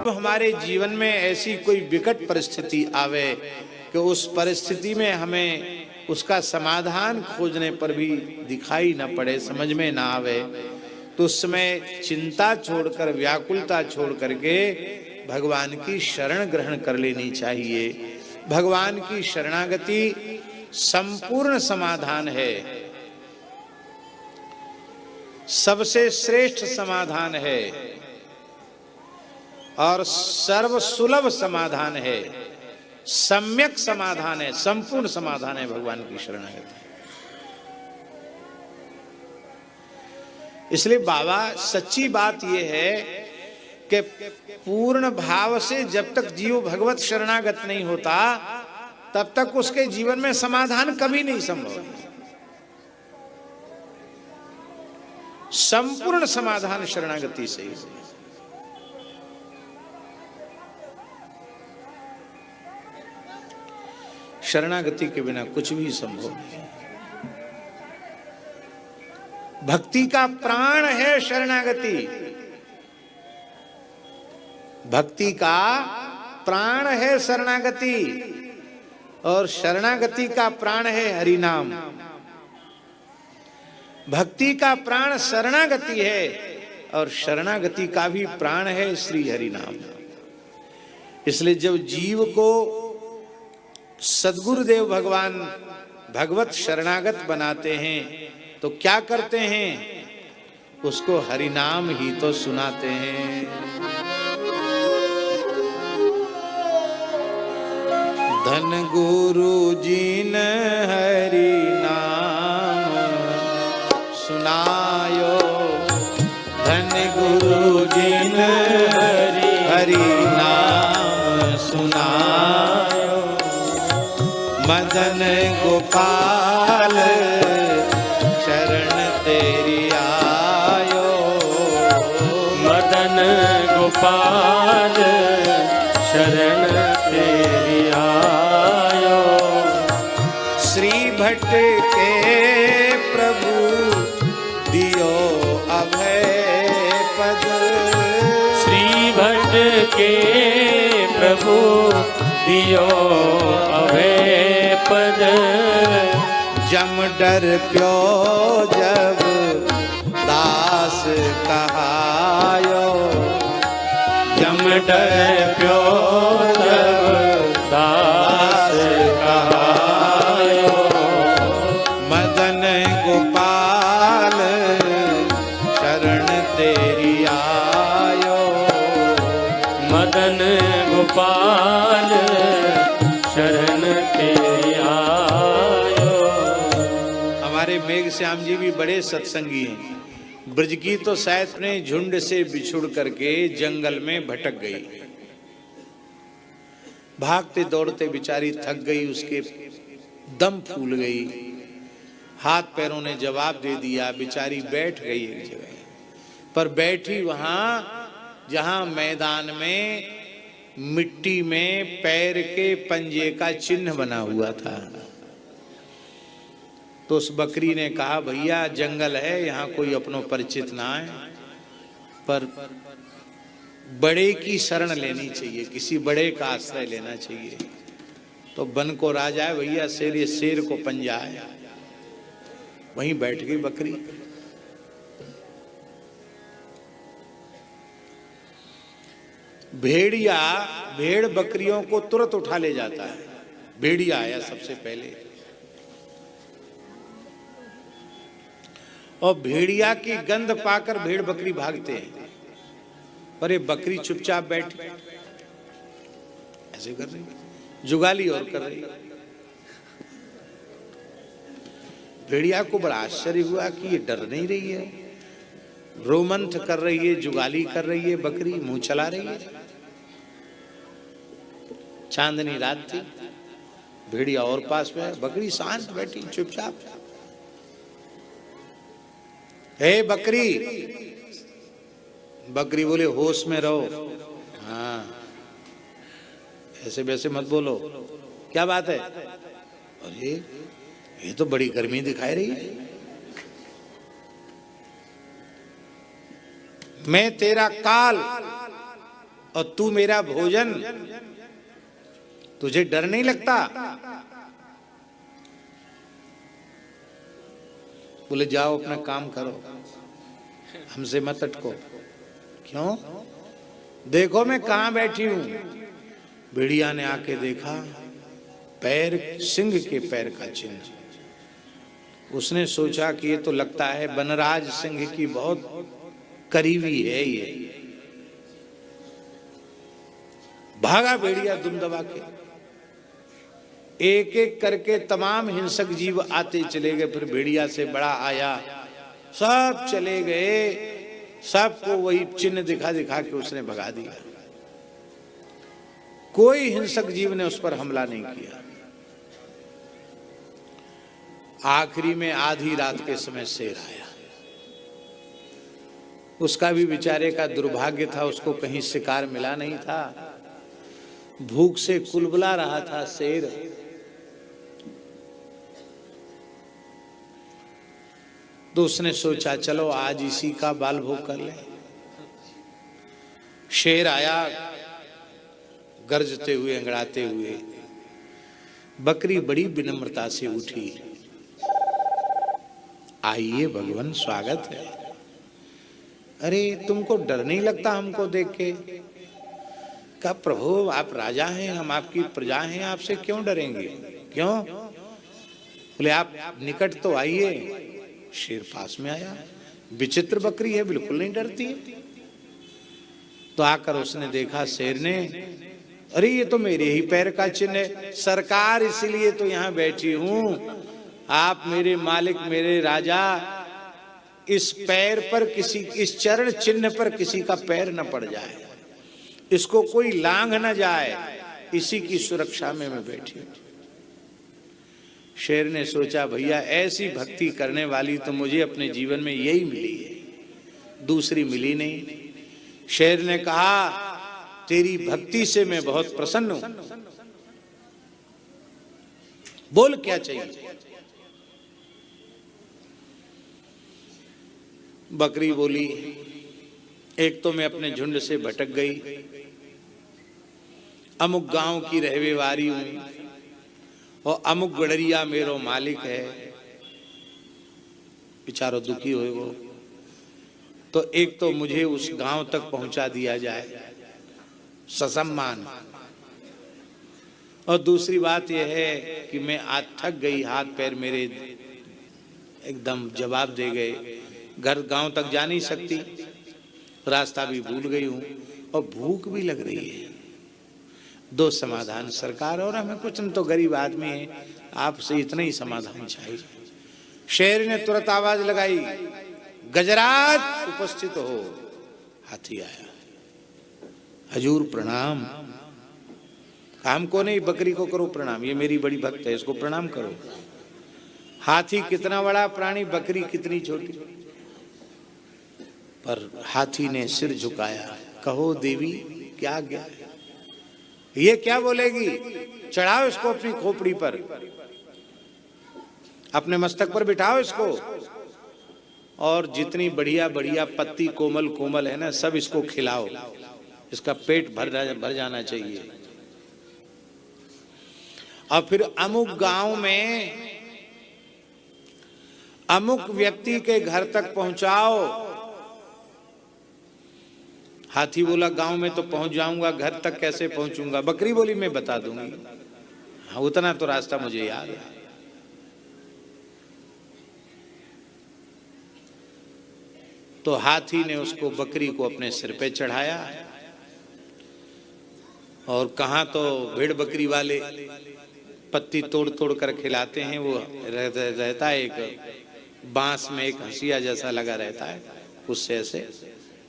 हमारे जीवन में ऐसी कोई विकट परिस्थिति आवे कि उस परिस्थिति में हमें उसका समाधान खोजने पर भी दिखाई न पड़े, समझ में ना आवे, तो उस समय चिंता छोड़कर, व्याकुलता छोड़ करके भगवान की शरण ग्रहण कर लेनी चाहिए। भगवान की शरणागति संपूर्ण समाधान है, सबसे श्रेष्ठ समाधान है और सर्व सुलभ समाधान है, सम्यक समाधान है, संपूर्ण समाधान है भगवान की शरणागति। इसलिए बाबा सच्ची बात यह है कि पूर्ण भाव से जब तक जीव भगवत शरणागत नहीं होता तब तक उसके जीवन में समाधान कभी नहीं संभव। संपूर्ण समाधान शरणागति से ही। शरणागति के बिना कुछ भी संभव नहीं। भक्ति का प्राण है शरणागति, भक्ति का प्राण है शरणागति, और शरणागति का प्राण है हरि नाम। भक्ति का प्राण शरणागति है और शरणागति का भी प्राण है श्री हरि नाम। इसलिए जब जीव को सद्गुरुदेव भगवान भगवत शरणागत बनाते हैं तो क्या करते हैं? उसको हरि नाम ही तो सुनाते हैं। धन गुरु जी ने हरि नाम सुनायो, धन गुरु जी ने हरि नाम सुनायो, मदन गोपाल शरण तेरी आयो, मदन गोपाल शरण तेरी आयो। श्री भट्ट के प्रभु दियो अभय पद, श्री भट्ट के प्रभु दियो अभय पद। जम डर प्यो जब दास कहायो, जम डर प्यो जब दास कहायो, मदन गोपाल शरण तेरी आयो, मदन गोपाल शरण तेरी आयो। हमारे मेघ श्याम जी भी बड़े सत्संगी हैं। ब्रज की तो शायद अपने झुंड से बिछुड़ करके जंगल में भटक गई, भागते दौड़ते बेचारी थक गई, उसके दम फूल गई, हाथ पैरों ने जवाब दे दिया, बेचारी बैठ गई एक जगह। पर बैठी वहां जहां मैदान में मिट्टी में पैर के पंजे का चिन्ह बना हुआ था। तो उस बकरी ने कहा, भैया जंगल है, यहाँ कोई अपनो परिचित ना है, पर बड़े की शरण लेनी चाहिए, किसी बड़े का आश्रय लेना चाहिए। तो बन को राजा है भैया, शेर, ये शेर को पंजा है। वहीं बैठ गई बकरी। भेड़िया भेड़ बकरियों को तुरंत उठा ले जाता है। भेड़िया आया सबसे पहले और भेड़िया की गंध पाकर भेड़ बकरी भागते हैं, पर ये बकरी चुपचाप बैठी ऐसे कर रही, जुगाली और कर रही। भेड़िया को बड़ा आश्चर्य हुआ कि ये डर नहीं रही है, रोमंथ कर रही है, जुगाली कर रही है, बकरी मुंह चला रही है। चांदनी रात थी, भेड़िया और पास में, बकरी शांत बैठी चुपचाप। हे बकरी, बकरी बोले होश में रहो। हाँ, ऐसे वैसे मत बोलो, क्या बात है? अरे ये तो बड़ी गर्मी दिखाई रही है। मैं तेरा काल और तू मेरा भोजन, तुझे डर नहीं लगता? बोले जाओ अपना काम करो, हमसे मत अटको। क्यों? देखो मैं कहां बैठी हूं। भेड़िया ने आके देखा, पैर सिंह के पैर का चिन्ह। उसने सोचा कि ये तो लगता है वनराज सिंह की बहुत करीबी है ये। भागा भेड़िया दुम दबा के। एक एक करके तमाम हिंसक जीव आते चले गए। फिर भेड़िया से बड़ा आया, सब चले गए। सबको वही चिन्ह दिखा दिखा के उसने भगा दिया। कोई हिंसक जीव ने उस पर हमला नहीं किया। आखिरी में आधी रात के समय शेर आया। उसका भी बेचारे का दुर्भाग्य था, उसको कहीं शिकार मिला नहीं था। भूख से कुलबुला रहा था शेर। तो उसने सोचा चलो आज इसी का बाल भोग कर ले। शेर आया गरजते हुए, अंगड़ाते हुए। बकरी बड़ी विनम्रता से उठी। आइए भगवान, स्वागत है। अरे तुमको डर नहीं लगता हमको देख के? कहा प्रभु आप राजा हैं, हम आपकी प्रजा हैं, आपसे क्यों डरेंगे? क्यों? बोले आप निकट तो आइए। शेर पास में आया। विचित्र बकरी है, बिल्कुल नहीं डरती है। तो आकर उसने देखा शेर ने, अरे ये तो मेरे ही पैर का चिन्ह है सरकार, इसीलिए तो यहां बैठी हूं। आप मेरे मालिक, मेरे राजा, इस पैर पर किसी, इस चरण चिन्ह पर किसी का पैर न पड़ जाए, इसको कोई लांघ न जाए, इसी की सुरक्षा में मैं बैठी हूं। शेर ने सोचा भैया ऐसी भक्ति करने वाली तो मुझे अपने जीवन में यही मिली है, दूसरी मिली नहीं। शेर ने कहा तेरी भक्ति से मैं बहुत प्रसन्न हूं, बोल क्या चाहिए? बकरी बोली एक तो मैं अपने झुंड से भटक गई, अमुक गांव की रहने वाली हूं और अमुक गड़रिया मेरो मालिक है। बेचारो दुखी हुए वो। तो एक तो मुझे उस गांव तक पहुंचा दिया जाए ससम्मान, और दूसरी बात यह है कि मैं आज थक गई, हाथ पैर मेरे एकदम जवाब दे गए, घर गांव तक जा नहीं सकती, रास्ता भी भूल गई हूं और भूख भी लग रही है। दो समाधान सरकार, और हमें कुछ न तो गरीब आदमी है, आपसे इतना ही समाधान चाहिए। शेर ने तुरंत आवाज लगाई, गजराज उपस्थित हो। हाथी आया, हजूर प्रणाम। हमको नहीं, बकरी को करो प्रणाम, ये मेरी बड़ी भक्त है, इसको प्रणाम करो। हाथी कितना बड़ा प्राणी, बकरी कितनी छोटी, पर हाथी ने सिर झुकाया। कहो देवी क्या आज्ञा है? ये क्या बोलेगी? चढ़ाओ इसको अपनी खोपड़ी पर, अपने मस्तक पर बिठाओ इसको, और जितनी बढ़िया बढ़िया पत्ती कोमल कोमल है ना, सब इसको खिलाओ, इसका पेट भर जाना चाहिए। और फिर अमुक गांव में अमुक व्यक्ति के घर तक पहुंचाओ। हाथी बोला गांव में तो पहुंच जाऊंगा, घर तक कैसे पहुंचूंगा? बकरी बोली मैं बता दूंगी, हाँ उतना तो रास्ता मुझे याद है। तो हाथी ने उसको, बकरी को अपने सिर पे चढ़ाया, और कहाँ तो भेड़ बकरी वाले पत्ती तोड़ तोड़ कर खिलाते हैं, वो रहता है एक बांस में एक हंसिया जैसा लगा रहता है, उससे ऐसे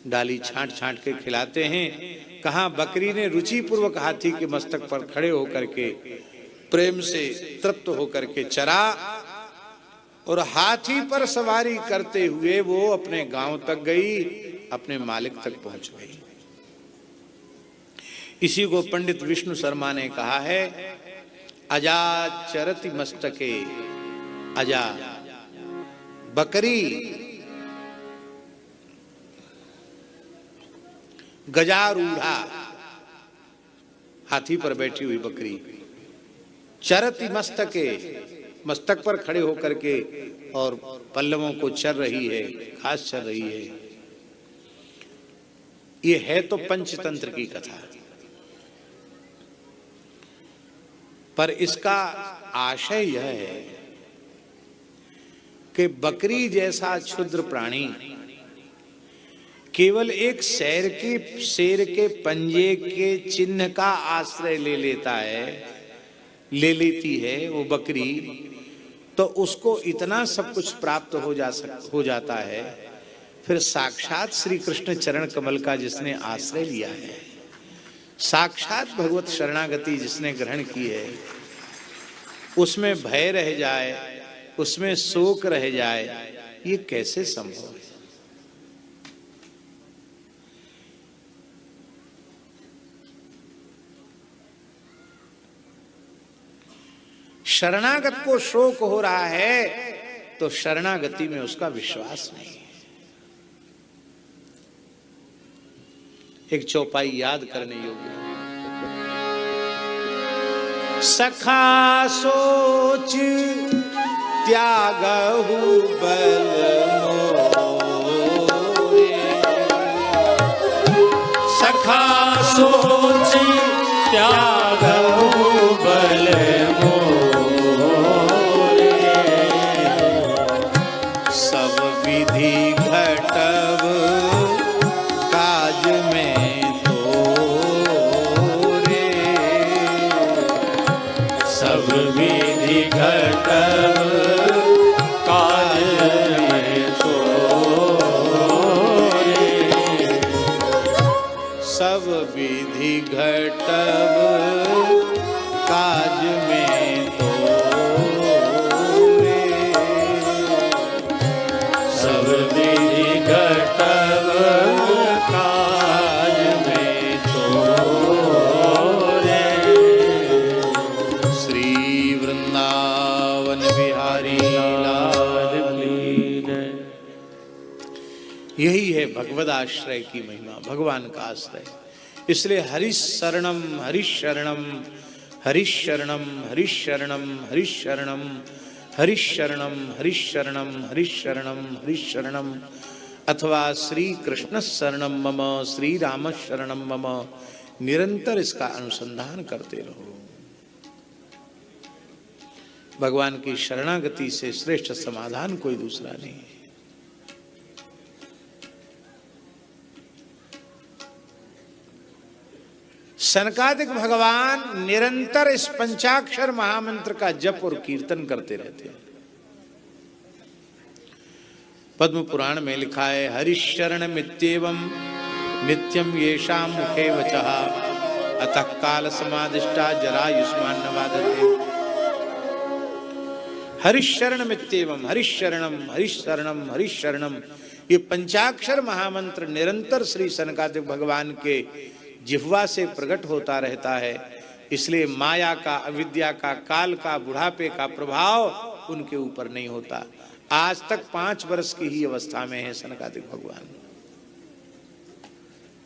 डाली छांट छांट के खिलाते हैं। कहाँ बकरी ने रुचि पूर्वक हाथी के मस्तक पर खड़े होकर के प्रेम से तृप्त होकर के चरा, और हाथी पर सवारी करते हुए वो अपने गांव तक गई, अपने मालिक तक पहुंच गई। इसी को पंडित विष्णु शर्मा ने कहा है, अजा चरति मस्तके अजा। बकरी गजारूढ़ा, हाथी पर बैठी हुई बकरी, चरति मस्तके, मस्तक पर खड़े होकर के और पल्लवों को चर रही है, घास चर रही है। ये है तो पंचतंत्र की कथा, पर इसका आशय यह है कि बकरी जैसा क्षुद्र प्राणी केवल एक शेर के पंजे के चिन्ह का आश्रय ले लेती है वो बकरी, तो उसको इतना सब कुछ प्राप्त हो जाता है। फिर साक्षात श्री कृष्ण चरण कमल का जिसने आश्रय लिया है, साक्षात भगवत शरणागति जिसने ग्रहण की है, उसमें भय रह जाए, उसमें शोक रह जाए, ये कैसे संभव है? शरणागत को शोक हो रहा है तो शरणागति में उसका विश्वास नहीं है। एक चौपाई याद करने योग्य है। सखा सोच त्यागहु बल मोरे, सखा सोच त्यागहु बल मोरे, सब विधि घटव काज में तोरे, सब विधि घटव काज में तोरे, सब विधि घटव काज में तोरे, सब विधि घटव काज में तोरे। श्री वृंदावन बिहारी लाल की जय। यही है भगवद आश्रय की महिमा, भगवान का आश्रय। इसलिए हरिशरणम हरिशरणम हरिशरणम हरिशरणम हरिशरणम हरिशरणम हरिशरणम हरिशरणम हरिशरणम, अथवा श्री कृष्ण शरणम मम, श्री राम शरणम मम, निरंतर इसका अनुसंधान करते रहो। भगवान की शरणागति से श्रेष्ठ समाधान कोई दूसरा नहीं है। सनकादिक भगवान निरंतर इस पंचाक्षर महामंत्र का जप और कीर्तन करते रहते हैं। पद्म पुराण में लिखा है, हरिशरण मित्येवं नित्यम येषां मुखे वचः, अतः काल समादिष्टा जरायुष्मान न बाधते। हरिशरण मित्येवं, हरिशरणम हरिशरणम हरिशरणम, ये पंचाक्षर महामंत्र निरंतर श्री सनकादिक भगवान के जिह्वा से प्रकट होता रहता है। इसलिए माया का, अविद्या का, काल का, बुढ़ापे का प्रभाव उनके ऊपर नहीं होता। आज तक 5 वर्ष की ही अवस्था में है सनकादिक भगवान,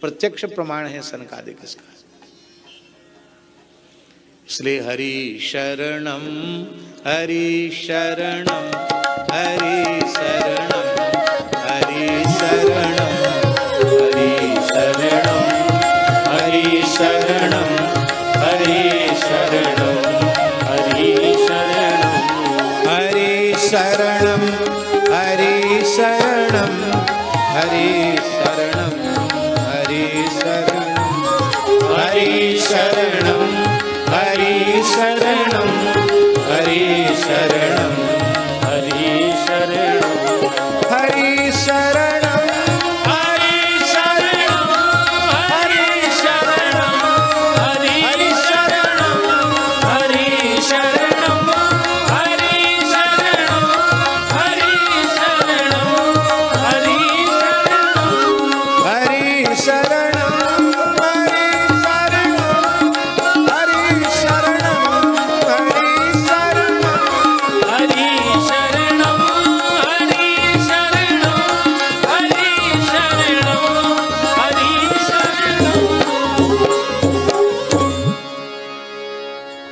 प्रत्यक्ष प्रमाण है सनकादिक इसका। इसलिए हरि शरणम हरि शरणम हरि शरणम हरि शरणम हरि शरणम हरि शरणम हरि शरणम हरि शरणम हरि शरणम हरि शरणम हरि शरणम हरि शरणम हरि शरणम हरि शरणम हरि शरणम हरि शरणम हरि शरणम